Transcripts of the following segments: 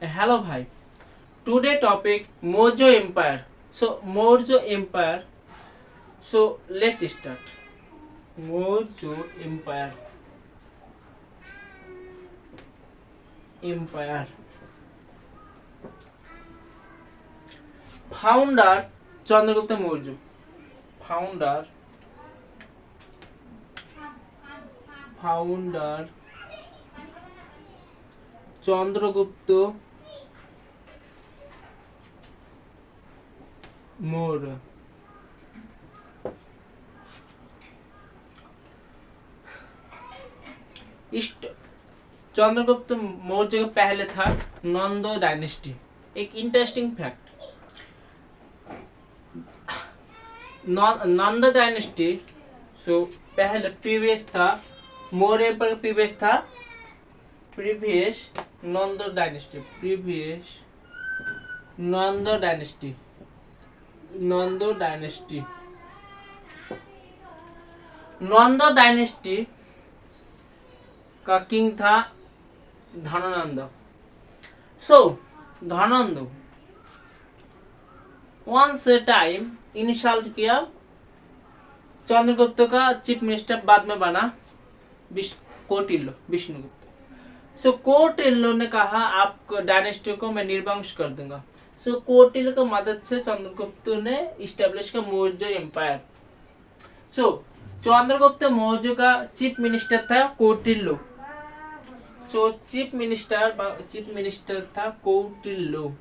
Hello, bhai. Today topic Mojo Empire. So Mojo Empire. So let's start. Mojo Empire. Empire. Founder Chandragupta Mojo. Founder. Founder Chandragupta Maurya. East Chandragupta Maurya का पहले था नंदो dynasty. एक interesting fact, नंदो dynasty सो पहले previous था मौर्य पर, previous नंदो डायनेस्टी, नंदो डायनेस्टी नंदो डायनेस्टी का किंग था Dhanananda. So Dhanananda once a time insult किया चंद्रगुप्त का चीफ मिनिस्टर, बाद में बना कौटिल्य विष्णुगुप्त। सो कौटिल्य ने कहा आपको डायनेस्टी को मैं निर्वंश कर दूंगा। सो कौटिल्य की मदद से चंद्रगुप्त ने इस्टेब्लिश किया मौर्य एम्पायर। सो चंद्रगुप्त मौर्य का चीफ मिनिस्टर था कौटिल्य। सो चीफ मिनिस्टर था Kautilya.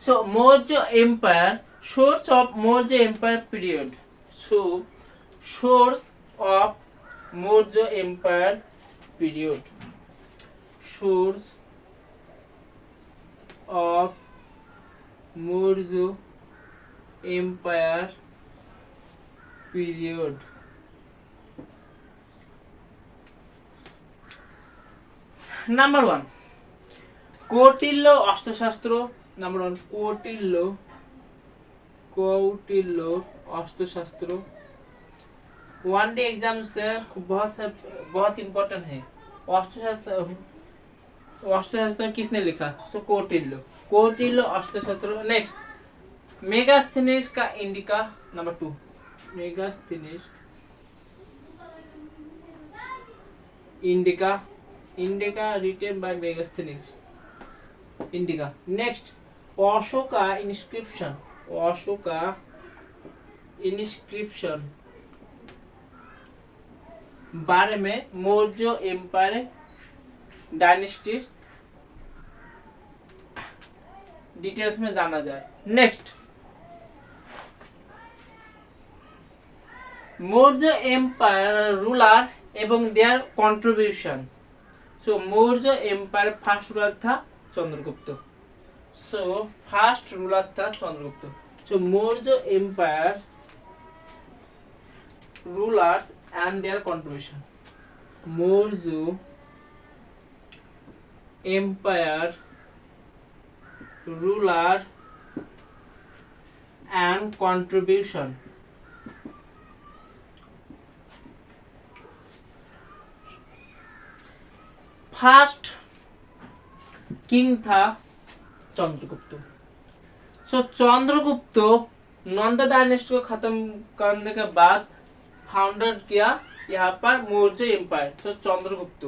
So Maurya Empire, source of Maurya Empire period. So source of Maurya Empire period. Source of Maurya Empire period. Number 1 Kautilya अर्थशास्त्र। नंबर 1 कौटिल्य अर्थशास्त्र। वन डे एग्जाम से बहुत इंपॉर्टेंट है। अर्थशास्त्र किसने लिखा? सो कौटिल्य अर्थशास्त्र। नेक्स्ट मेगास्थनीज का Indica. Number 2 Megasthenes Indica written by Megasthenes Indica. Next Ashoka inscription बारे में मौर्य एम्पायर डायनेस्टी डिटेल्स में जाना जाए। नेक्स्ट मौर्य एम्पायर रूलर एवं their contribution. So Maurya empire first ruler था Chandragupta. So Maurya empire rulers and their contribution. Maurya empire ruler and contribution. First king था Chandragupta. So Chandragupta Nanda dynasty को खत्म करने के बाद फाउंडर किया यहाँ पर मौर्य एम्पायर। सो चंद्रगुप्त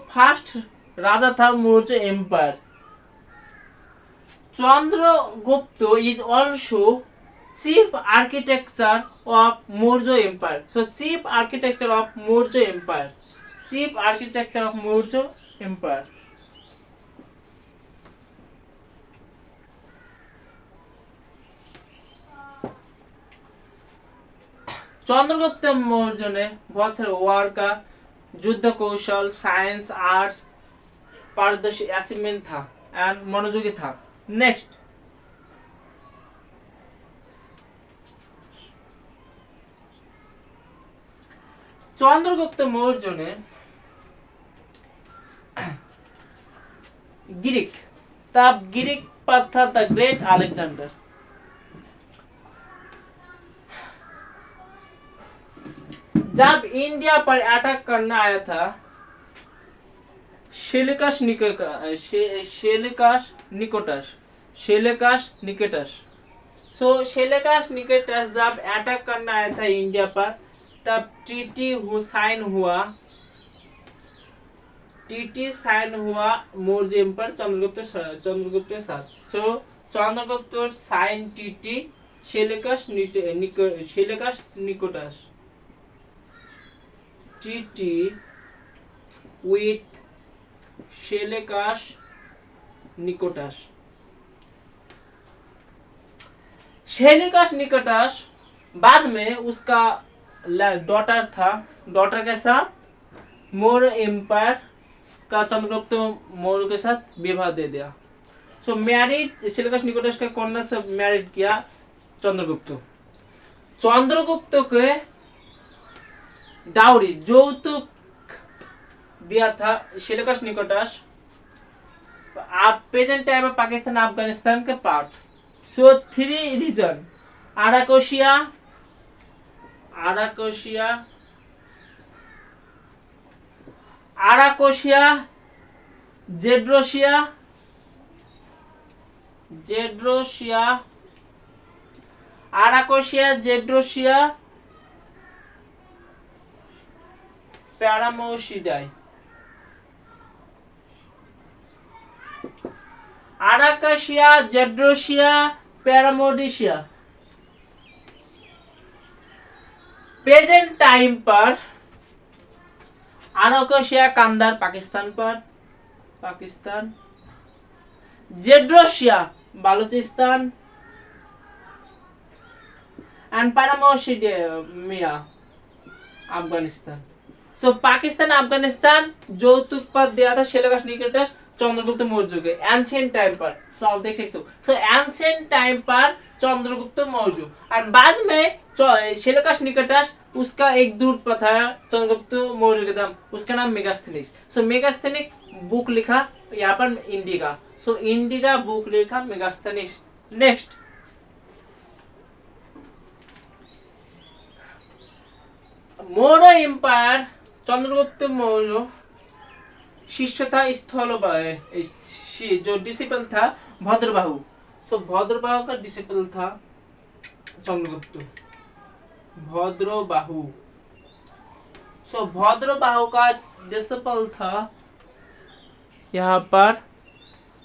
फर्स्ट राजा था Maurya empire. Chandragupta is also chief architecture of Maurya Empire. So chief architecture of Maurya Empire. Chandragupta Maurya ने बहुत सारे वार का युद्ध कौशल, साइंस, आर्ट्स पारदर्शी अचीवमेंट था एंड मनोयोगी था। नेक्स्ट चंद्रगुप्त मौर्य ने ग्रीक तब ग्रीक पर था द ग्रेट अलेक्जेंडर। जब इंडिया पर अटैक करना आया था सेल्यूकस निकेटस। सो सेल्यूकस निकेटस जब अटैक करना आया था इंडिया पर, तब ट्रीटी साइन हुआ मौर्य एम्पायर चंद्रगुप्त के साथ। So Chandragupta sign treaty Seleucus Nicator treaty with Seleucus Nicator. Seleucus Nicator बाद में उसका डॉटर था, डॉटर के साथ मौर्य एम्पायर का चंद्रगुप्त मौर्य के साथ विवाह दे दिया। सो मैरिड सेल्यूकस निकेटस का कन्या से मैरिड किया चंद्रगुप्त। चंद्रगुप्त के डाउरी यौतुक दिया था सेल्यूकस निकेटस। आप प्रेजेंट टाइम में पाकिस्तान अफगानिस्तान के part. So 3 region Arachosia, Gedrosia, Paropamisadae. Arachosia, Gedrosia, Paropamisadae. Present time पर Arachosia Kandahar Pakistan, Gedrosia Baluchistan and Paropamisadae Afghanistan. So Pakistan Afghanistan यौतुक पर दिया था सेल्यूकस निकेटस चंद्रगुप्त मौर्य के एंशिएंट टाइम पर। सो आप देख सकते हो, सो एंशिएंट टाइम पर चंद्रगुप्त मौर्य और बाद में सेल्यूकस निकेटस उसका एक दूत पर था चंद्रगुप्त मौर्य के नाम, उसका नाम मेगास्थनीज। सो मेगास्थनीज बुक लिखा यहाँ पर इंडिका। सो इंडिका बुक लिखा मेगास्थनीज। नेक्स्ट मौर्य एम्पायर चंद्रगुप्त मौर्य शिष्य था जो डिसिपल था भद्रबाहु। सो भद्रबाहु का डिसिपल था चंद्रगुप्त, भद्रबाहु। सो भद्रबाहु का डिसिपल था यहाँ पर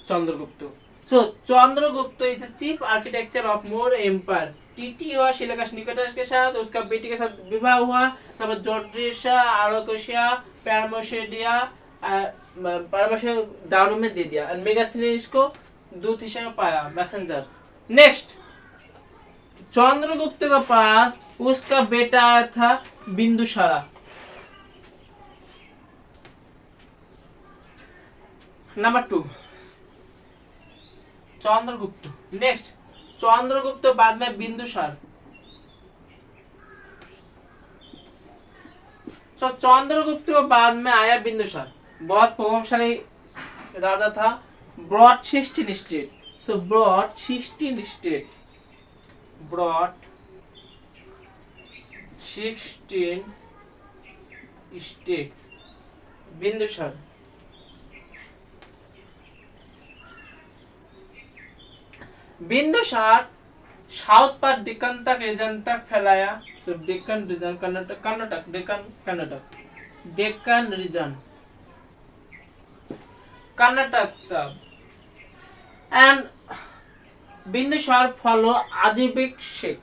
Chandragupta. So Chandragupta is the chief architecture of Maurya empire. टीटी हुआ सेल्यूकस निकेटस के साथ, उसका बेटी के साथ विवाह हुआ। सब जोड्रेशिया, आराकोशिया, पैरामोसिडिया दारू में दे दिया। मेगास्थनीज को दूत हिस्सा पाया, मैसेंजर। नेक्स्ट चंद्रगुप्त के पास उसका बेटा आया था बिंदुसारा। नंबर 2 चंद्रगुप्त। नेक्स्ट चंद्रगुप्त बाद में बिंदुसार। सो चंद्रगुप्त के बाद में आया बिंदुसार, बहुत प्रभावशाली राजा था। Broad 16 state. So broad 16 states Bindusara. Bindusara south पर डेक्कन तक रीजन तक फैलाया। तो डेक्कन रीजन कर्नाटक तक। एंड बिंदुसार फॉलो आजीविक शेख।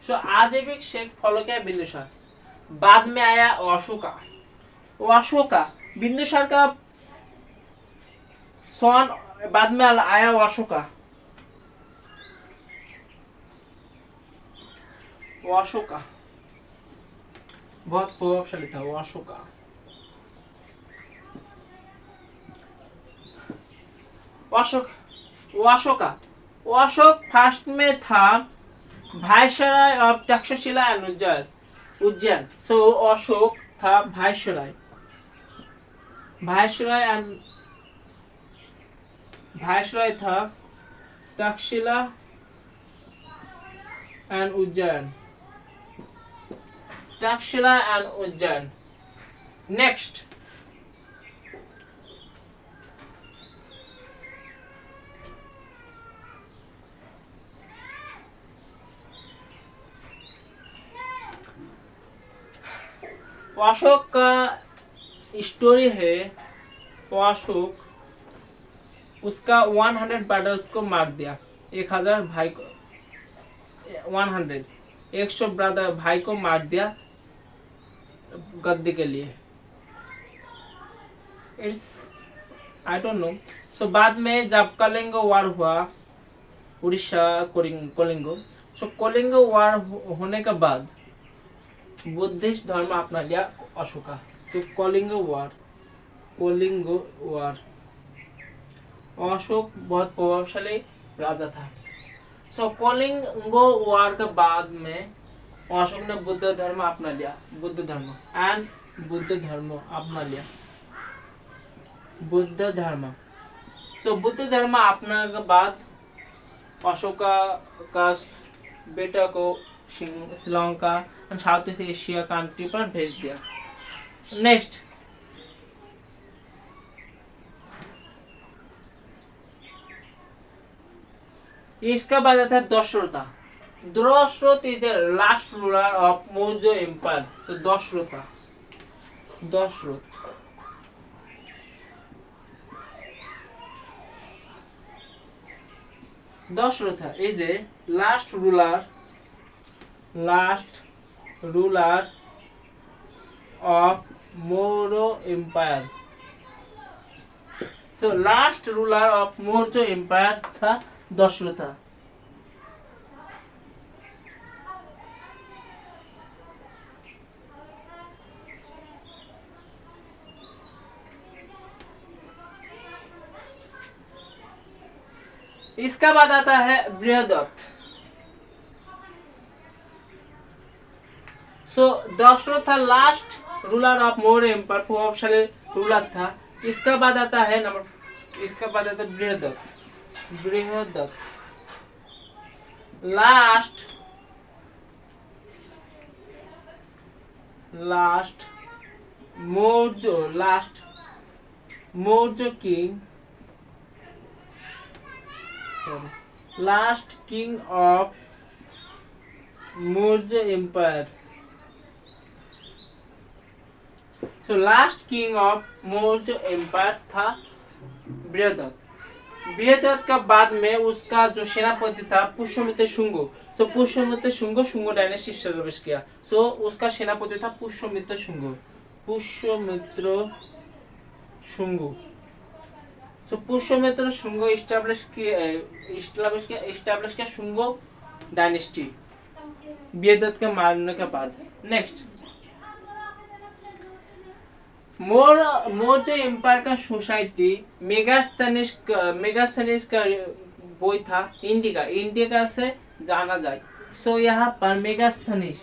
सो आजीविक शेख फॉलो किया बिंदुसार। बाद में आया अशोका। बिंदुसार का सोन बाद में आया अशोका। बहुत प्रभावशाली था अशोक फर्स्ट में था viceroy of Takshashila and Ujjain. So Ashoka था वायसराय वायसरॉय था Takshashila and Ujjain. Takshashila and Ujjain. Next, Ashoka का स्टोरी है। अशोक उसका 100 ब्रदर्स को मार दिया, 1000 भाई को, 100 ब्रदर भाई को मार दिया गद्दी के लिए। It's I don't know. So बाद में जब कलिंग वार हुआ, उड़ीसा कलिंग, सो कलिंग वार होने के बाद बुद्धिस्ट धर्म अपना लिया अशोका। तो कलिंग वार, अशोक बहुत प्रभावशाली राजा था। सो कलिंग वार के बाद में अशोक ने बुद्ध धर्म अपना लिया, बुद्ध धर्म अपना लिया, बुद्ध धर्म। सो बुद्ध धर्म अपना के बाद अशोका का बेटा को श्रीलंका और साउथ ईस्ट एशिया कंट्री पर भेज दिया। नेक्स्ट, इसका बाद आता है Dasharatha. Dasharath is the last ruler of Maurya empire. तो Dasharatha is a last ruler of Moro Empire। So last ruler of Maurya Empire था दशरथा। इसका बाद आता है Brihadratha. So Dasharatha last ruler of Maurya empire, प्रभावशाली रूलर था। इसका बाद आता है Brihadratha last Maurya king of Maurya empire. So last king of Maurya empire था बृहदत्त का बाद में उसका जो सेनापति था Pushyamitra Shunga. So Pushyamitra Shunga dynasty establish किया। सो उसका सेनापति था पुष्यमित्र शुंग। सो पुष्यमित्र शुंग एस्टैब्लिश किया शुंग डायनेस्टी बृहदत्त के मारने के बाद। नेक्स्ट, मौर्य एम्पायर का सोसाइटी मेगास्थनीज का बोई था इंडिका से जाना जाए। सो यहाँ पर मेगास्थनीज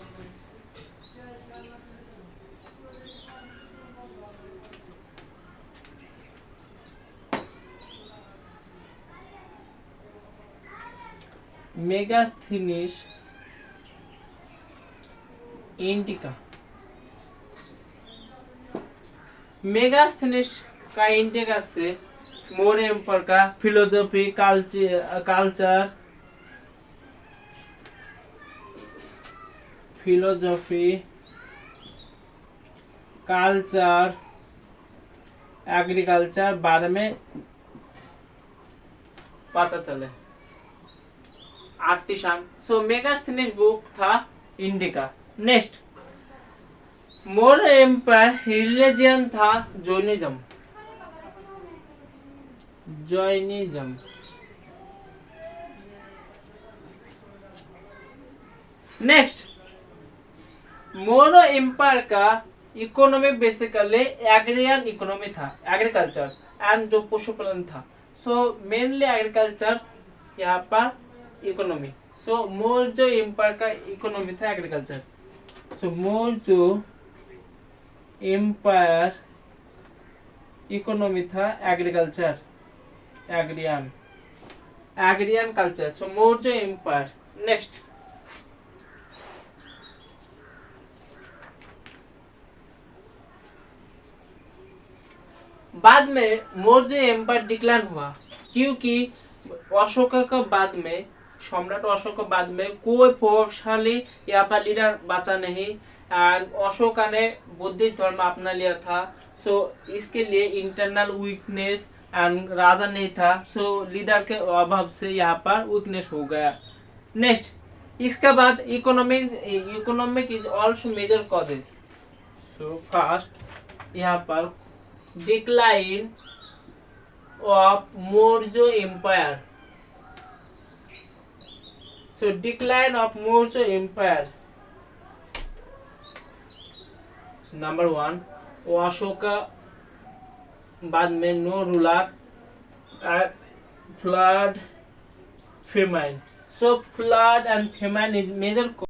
इंडिका मेगास्थनीज का इंडिका से मौर्य एम्पायर का फिलोसफी, कल्चर, एग्रीकल्चर बारे में पता चले। आर्टिसान। सो मेगास्थनीज बुक था Indica. Next, Maurya empire religion था जैनिज्म। नेक्स्ट, मौर्य एम्पायर का इकोनॉमी बेसिकली एग्रियन इकोनॉमी था, एग्रीकल्चर एंड जो पशुपालन था। सो मेनली एग्रीकल्चर यहाँ पर इकोनॉमी। सो मौर्य एम्पायर का इकोनॉमी था agriculture. So Maurya empire economy था, agriculture, agrarian culture. So Maurya empire. Next, बाद में मौर्य एम्पायर डिक्लाइन हुआ क्योंकि अशोक के बाद में, सम्राट अशोक के बाद में कोई प्रभावशाली यहाँ पर लीडर बचा नहीं। एंड अशोक ने बुद्धिस्ट धर्म अपना लिया था। सो इसके लिए इंटरनल वीकनेस एंड राजा नहीं था। सो लीडर के अभाव से यहाँ पर वीकनेस हो गया। नेक्स्ट, इसके बाद economic is also major causes. So first यहाँ पर decline of Maurya empire. So decline of Maurya empire, number 1, Ashoka बाद में no ruler, flood, famine. So flood and famine is major